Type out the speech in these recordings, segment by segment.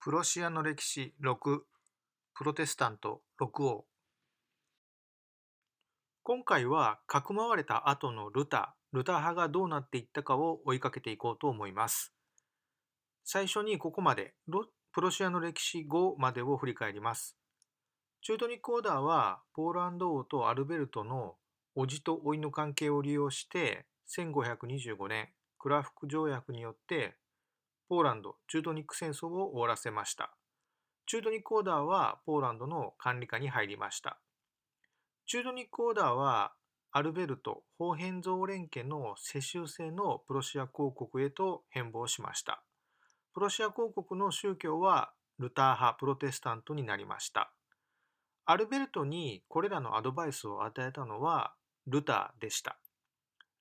プロシアの歴史6、プロテスタント6王。今回は、かくまわれた後のルター派がどうなっていったかを追いかけていこうと思います。最初にここまで、プロシアの歴史5までを振り返ります。チュートニックオーダーは、ポーランド王とアルベルトの叔父と甥の関係を利用して、1525年、クラフク条約によって、ポーランド・チュートニック戦争を終わらせました。チュートニックオーダーはポーランドの管理下に入りました。チュートニックオーダーはアルベルト・ホーヘンゾーレン家の世襲制のプロシア公国へと変貌しました。プロシア公国の宗教はルター派プロテスタントになりました。アルベルトにこれらのアドバイスを与えたのはルターでした。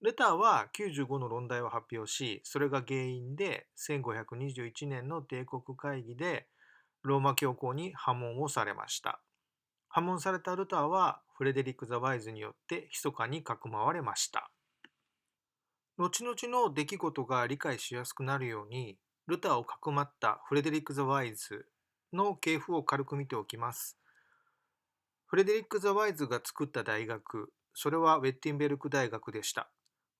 ルターは95の論題を発表し、それが原因で1521年の帝国会議でローマ教皇に破門をされました。破門されたルターはフレデリック・ザ・ワイズによって密かにかくまわれました。後々の出来事が理解しやすくなるように、ルターをかくまったフレデリック・ザ・ワイズの系譜を軽く見ておきます。フレデリック・ザ・ワイズが作った大学、それはウェッティンベルク大学でした。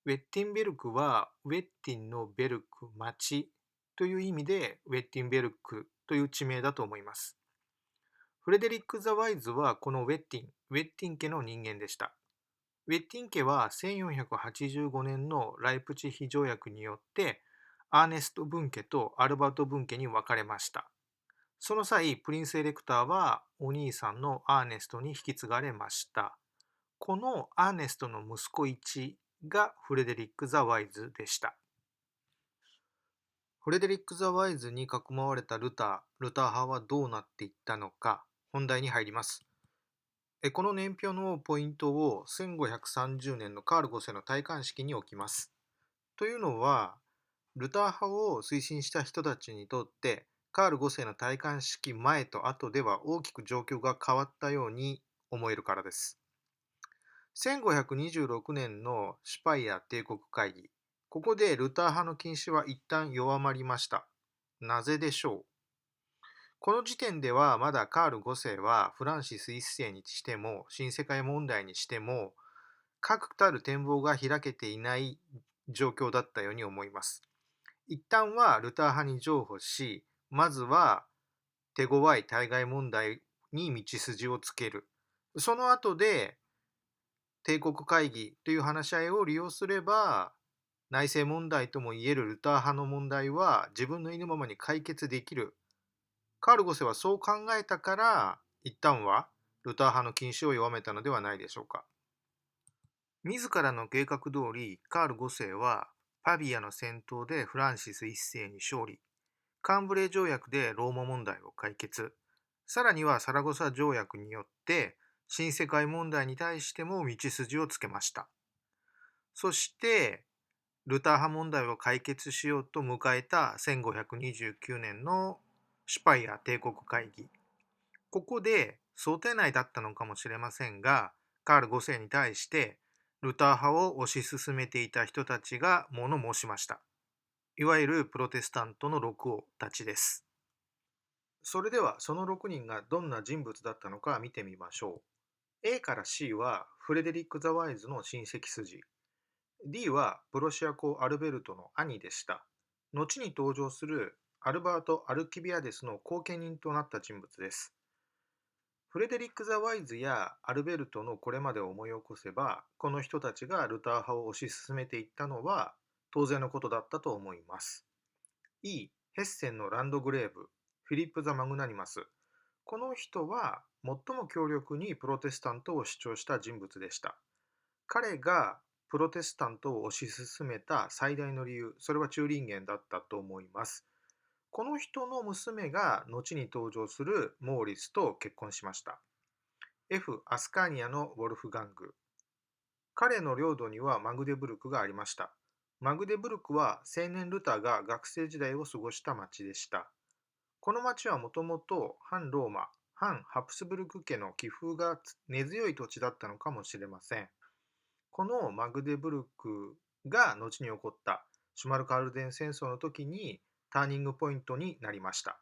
ウェッティンベルクはウェッティンのベルク、町という意味でウェッティンベルクという地名だと思います。フレデリック・ザ・ワイズはこのウェッティン家の人間でした。ウェッティン家は1485年のライプチヒ条約によってアーネスト分家とアルバート分家に分かれました。その際、プリンスエレクターはお兄さんのアーネストに引き継がれました。このアーネストの息子1がフレデリック・ザ・ワイズでした。フレデリック・ザ・ワイズに囲まわれたルター派はどうなっていったのか、本題に入ります。この年表のポイントを1530年のカール5世の戴冠式に置きます。というのは、ルター派を推進した人たちにとって、カール5世の戴冠式前と後では大きく状況が変わったように思えるからです。1526年のシュパイア帝国会議。ここでルター派の禁止は一旦弱まりました。なぜでしょう。この時点ではまだカール5世はフランシス1世にしても新世界問題にしても確たる展望が開けていない状況だったように思います。一旦はルター派に譲歩し、まずは手強い対外問題に道筋をつける。その後で帝国会議という話し合いを利用すれば、内政問題ともいえるルター派の問題は自分の意のままに解決できる。カール5世はそう考えたから、一旦はルター派の禁止を弱めたのではないでしょうか。自らの計画通り、カール5世はパビアの戦闘でフランシス1世に勝利、カンブレー条約でローマ問題を解決、さらにはサラゴサ条約によって新世界問題に対しても道筋をつけました。そして、ルター派問題を解決しようと迎えた1529年のシュパイア帝国会議。ここで想定内だったのかもしれませんが、カール5世に対してルター派を推し進めていた人たちが物申しました。いわゆるプロテスタントの6王たちです。それではその6人がどんな人物だったのか見てみましょう。A から C はフレデリック・ザ・ワイズの親戚筋。D はプロシア公アルベルトの兄でした。後に登場するアルバート・アルキビアデスの後見人となった人物です。フレデリック・ザ・ワイズやアルベルトのこれまでを思い起こせば、この人たちがルター派を推し進めていったのは当然のことだったと思います。E、ヘッセンのランドグレーブ、フィリップ・ザ・マグナニマス。この人は最も強力にプロテスタントを主張した人物でした。彼がプロテスタントを推し進めた最大の理由、それはチューリンゲンだったと思います。この人の娘が後に登場するモーリスと結婚しました。F、アスカーニアのウォルフガング。彼の領土にはマグデブルクがありました。マグデブルクは青年ルターが学生時代を過ごした町でした。この町はもともと反ローマ、反ハプスブルク家の気風が根強い土地だったのかもしれません。このマグデブルクが後に起こったシュマルカルデン戦争の時にターニングポイントになりました。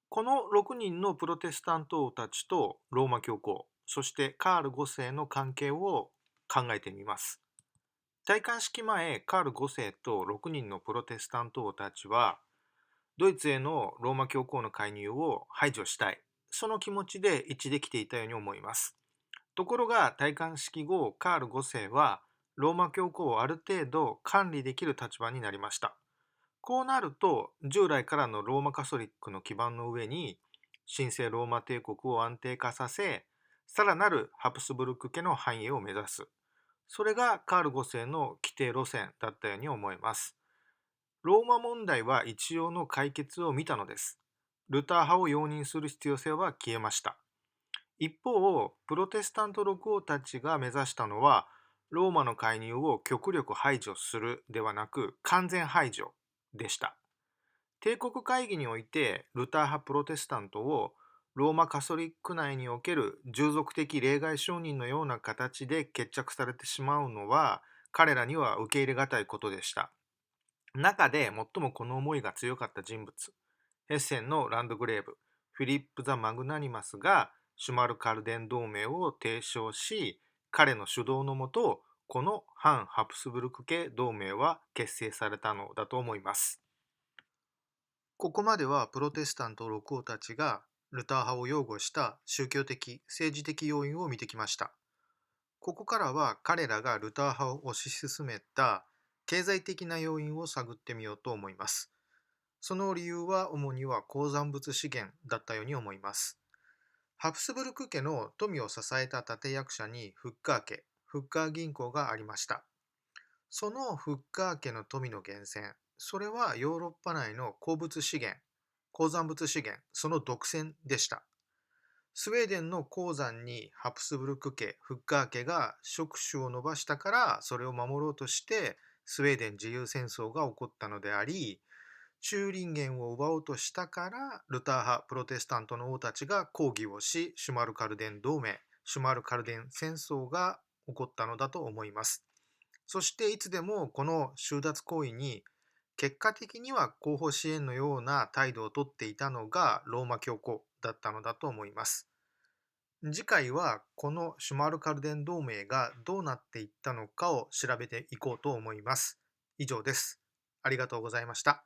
この6人のプロテスタント王たちとローマ教皇、そしてカール5世の関係を考えてみます。戴冠式前、カール5世と6人のプロテスタント王たちは、ドイツへのローマ教皇の介入を排除したい、その気持ちで一致できていたように思います。ところが、戴冠式後、カール5世は、ローマ教皇をある程度管理できる立場になりました。こうなると、従来からのローマカソリックの基盤の上に、神聖ローマ帝国を安定化させ、さらなるハプスブルク家の繁栄を目指す。それがカール5世の規定路線だったように思います。ローマ問題は一応の解決を見たのです。ルター派を容認する必要性は消えました。一方、プロテスタント六王たちが目指したのは、ローマの介入を極力排除するではなく、完全排除でした。帝国会議において、ルター派プロテスタントをローマカソリック内における従属的例外承認のような形で決着されてしまうのは、彼らには受け入れがたいことでした。中で最もこの思いが強かった人物、ヘッセンのランドグレーブ、フィリップ・ザ・マグナニマスがシュマルカルデン同盟を提唱し、彼の主導のもと、この反ハプスブルク系同盟は結成されたのだと思います。ここまではプロテスタント六王たちがルター派を擁護した宗教的、政治的要因を見てきました。ここからは彼らがルター派を推し進めた経済的な要因を探ってみようと思います。その理由は主には鉱山物資源だったように思います。ハプスブルク家の富を支えた立役者にフッカー家、フッカー銀行がありました。そのフッカー家の富の源泉、それはヨーロッパ内の鉱物資源、鉱山物資源、その独占でした。スウェーデンの鉱山にハプスブルク家、フッカー家が触手を伸ばしたから、それを守ろうとしてスウェーデン自由戦争が起こったのであり、チューリンゲンを奪おうとしたからルター派プロテスタントの王たちが抗議をし、シュマルカルデン同盟、シュマルカルデン戦争が起こったのだと思います。そしていつでもこの収奪行為に結果的には後方支援のような態度をとっていたのがローマ教皇だったのだと思います。次回はこのシュマルカルデン同盟がどうなっていったのかを調べていこうと思います。以上です。ありがとうございました。